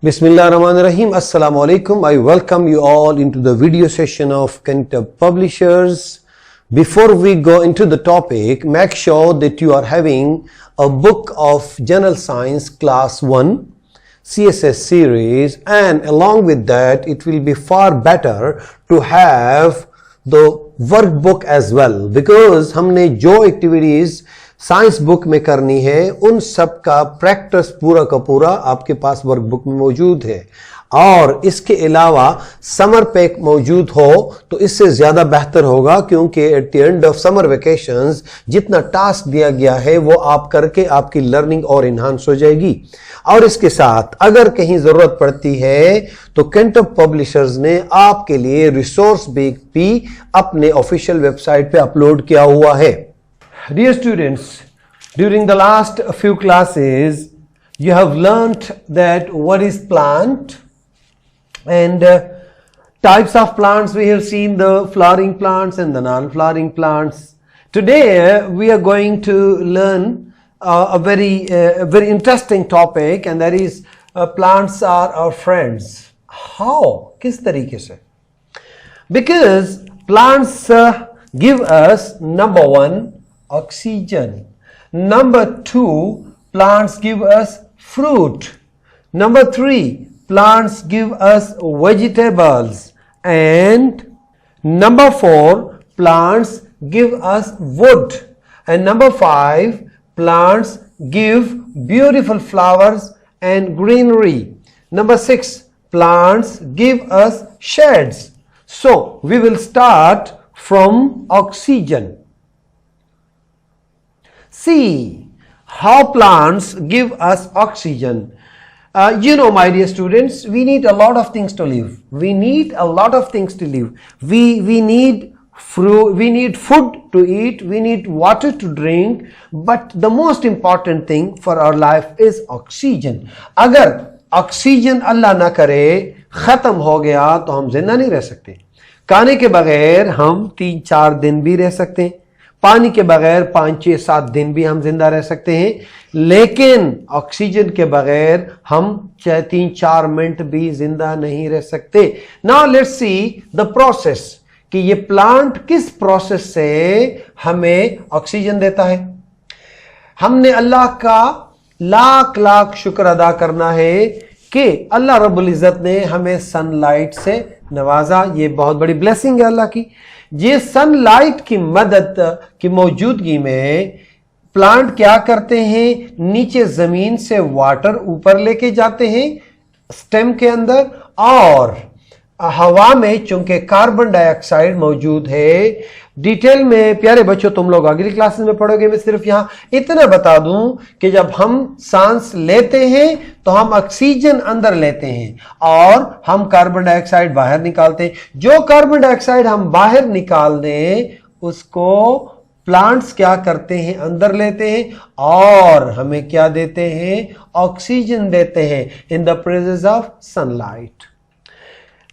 Bismillahirrahmanirrahim. Assalamu alaikum. I welcome you all into the video session of Cantab Publishers. Before we go into the topic, make sure that you are having a book of General Science Class 1 CSS series, and along with that it will be far better to have the workbook as well, because हमने जो activities science book में करनी है उन सब का practice पूरा का पूरा आपके पास वर्कबुक में मौजूद है। और इसके अलावा समर पैक मौजूद हो तो इससे ज़्यादा बेहतर होगा, क्योंकि at the end of summer vacations जितना टास्क दिया गया है वो आप करके आपकी लर्निंग और इन्हांस हो जाएगी। और इसके साथ अगर कहीं ज़रूरत पड़ती है तो कैंटब पब्लिशर्स ने आपके लिए रिसोर्स बैंक भी अपने ऑफिशियल वेबसाइट पे अपलोड किया हुआ है। Dear students, during the last few classes, you have learnt that what is plant and types of plants. We have seen the flowering plants and the non-flowering plants. Today, we are going to learn a very interesting topic, and that is plants are our friends. How? किस तरीके से? Because plants give us number one, oxygen. Number two, plants give us fruit. Number three, plants give us vegetables. And number four, plants give us wood. And number five, plants give beautiful flowers and greenery. Number six, plants give us shades. So we will start from oxygen. See how plants give us oxygen. My dear students, we need a lot of things to live. We need a lot of things to live. We need fruit, we need food to eat, we need water to drink, but the most important thing for our life is oxygen. अगर oxygen अल्लाह ना करे खत्म हो गया तो हम जिंदा नहीं रह सकते। खाने के बगैर हम 3-4 दिन भी रह सकते हैं, पानी के बगैर 5-6-7 दिन भी हम जिंदा रह सकते हैं, लेकिन ऑक्सीजन के बगैर हम 3-4 मिनट भी जिंदा नहीं रह सकते। Now let's see the process कि ये प्लांट किस प्रोसेस से हमें ऑक्सीजन देता है। हमने अल्लाह का लाख लाख शुक्र अदा करना है कि अल्लाह रब्बुल इज़्ज़त ने हमें सनलाइट से नवाजा। ये बहुत बड़ी ब्लेसिंग है अल्लाह की। ये सनलाइट की मदद की मौजूदगी में प्लांट क्या करते हैं, नीचे जमीन से वाटर ऊपर लेके जाते हैं स्टेम के अंदर, और हवा में चूंकि कार्बन डाइऑक्साइड मौजूद है। डिटेल में प्यारे बच्चों तुम लोग अगली क्लासेस में पढ़ोगे। मैं सिर्फ यहां इतना बता दूं कि जब हम सांस लेते हैं तो हम ऑक्सीजन अंदर लेते हैं और हम कार्बन डाइऑक्साइड बाहर निकालते हैं। जो कार्बन डाइऑक्साइड हम बाहर निकाल दें उसको प्लांट्स क्या करते हैं, अंदर लेते हैं और हमें क्या देते हैं, ऑक्सीजन देते हैं in the presence of sunlight.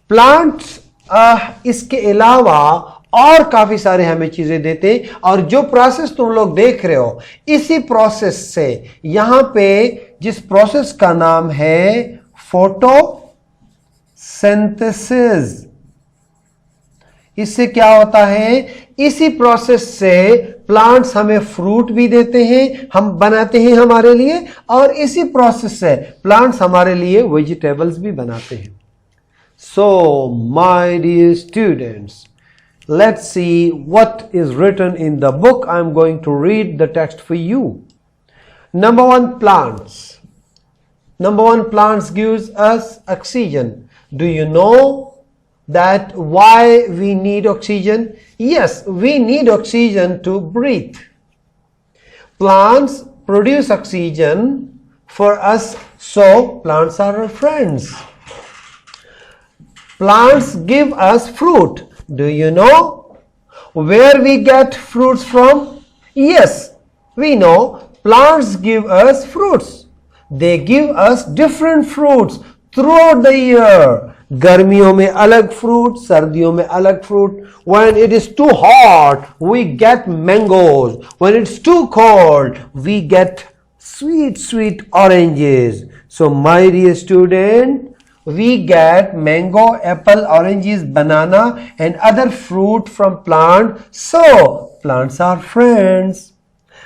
Plants इसके अलावा और काफी सारे हमें चीजें देते हैं, और जो प्रोसेस तुम लोग देख रहे हो इसी प्रोसेस से, यहां पे जिस प्रोसेस का नाम है फोटोसिंथेसिस, इससे क्या होता है, इसी प्रोसेस से प्लांट्स हमें फ्रूट भी देते हैं, हम बनाते हैं हमारे लिए, और इसी प्रोसेस से प्लांट्स हमारे लिए वेजिटेबल्स भी बनाते हैं। So, my dear students, let's see what is written in the book. I'm going to read the text for you. Number one, plants. Number one, plants gives us oxygen. Do you know that why we need oxygen? Yes, we need oxygen to breathe. Plants produce oxygen for us, so plants are our friends. Plants give us fruit. Do you know where we get fruits from? Yes, we know plants give us fruits. They give us different fruits throughout the year. गर्मियों में अलग fruit, सर्दियों में अलग fruit. When it is too hot, we get mangoes. When it's too cold, we get sweet oranges. So my dear student, we get mango, apple, oranges, banana and other fruit from plant. So plants are friends.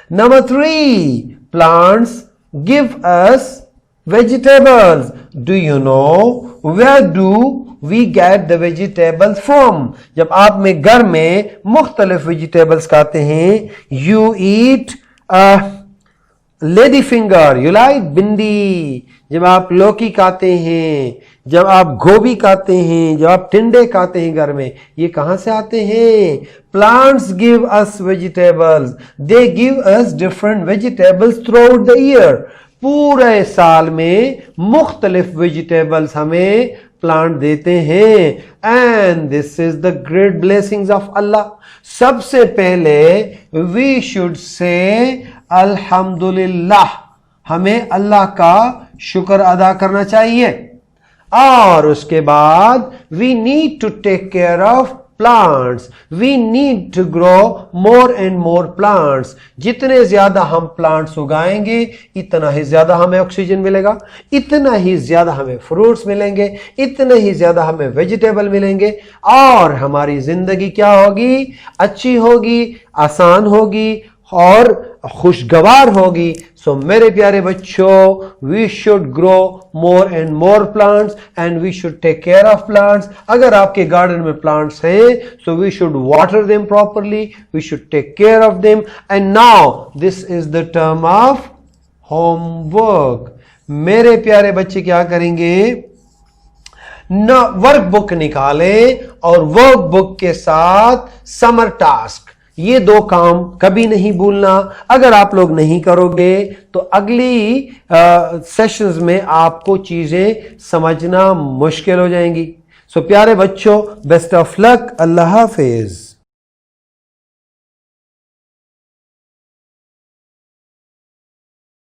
Number 3, plants give us vegetables. Do you know where do we get the vegetables from? जब आप में घर में मुख्तलिफ vegetables खाते हैं, you eat lady finger, you like भिंडी, जब आप लौकी खाते हैं, जब आप गोभी खाते हैं, जब आप टिंडे खाते हैं घर में, ये कहां से आते हैं? Plants give us vegetables, they give us different vegetables throughout the year. पूरे साल में मुख्तलिफ वेजिटेबल्स हमें प्लांट देते हैं। And this is the great blessings of Allah. सबसे पहले वी शुड से अल्हम्दुलिल्लाह, हमें अल्लाह का शुक्र अदा करना चाहिए। और उसके बाद we need to take care of plants, we need to grow more and more plants. जितने ज्यादा हम प्लांट्स उगाएंगे इतना ही ज्यादा हमें ऑक्सीजन मिलेगा, इतना ही ज्यादा हमें फ्रूट्स मिलेंगे, इतने ही ज्यादा हमें वेजिटेबल मिलेंगे और हमारी जिंदगी क्या होगी? अच्छी होगी, आसान होगी और खुशगवार होगी। सो मेरे प्यारे बच्चों, we should grow more and more plants and we should take care of plants. अगर आपके गार्डन में प्लांट्स हैं, so we should water them properly, we should take care of them. And now this is the term of homework. मेरे प्यारे बच्चे क्या करेंगे? न वर्कबुक निकालें और वर्कबुक के साथ समर टास्क, ये 2 काम कभी नहीं भूलना। अगर आप लोग नहीं करोगे तो अगली सेशंस में आपको चीजें समझना मुश्किल हो जाएंगी। सो प्यारे बच्चों, best of luck, Allah Hafiz.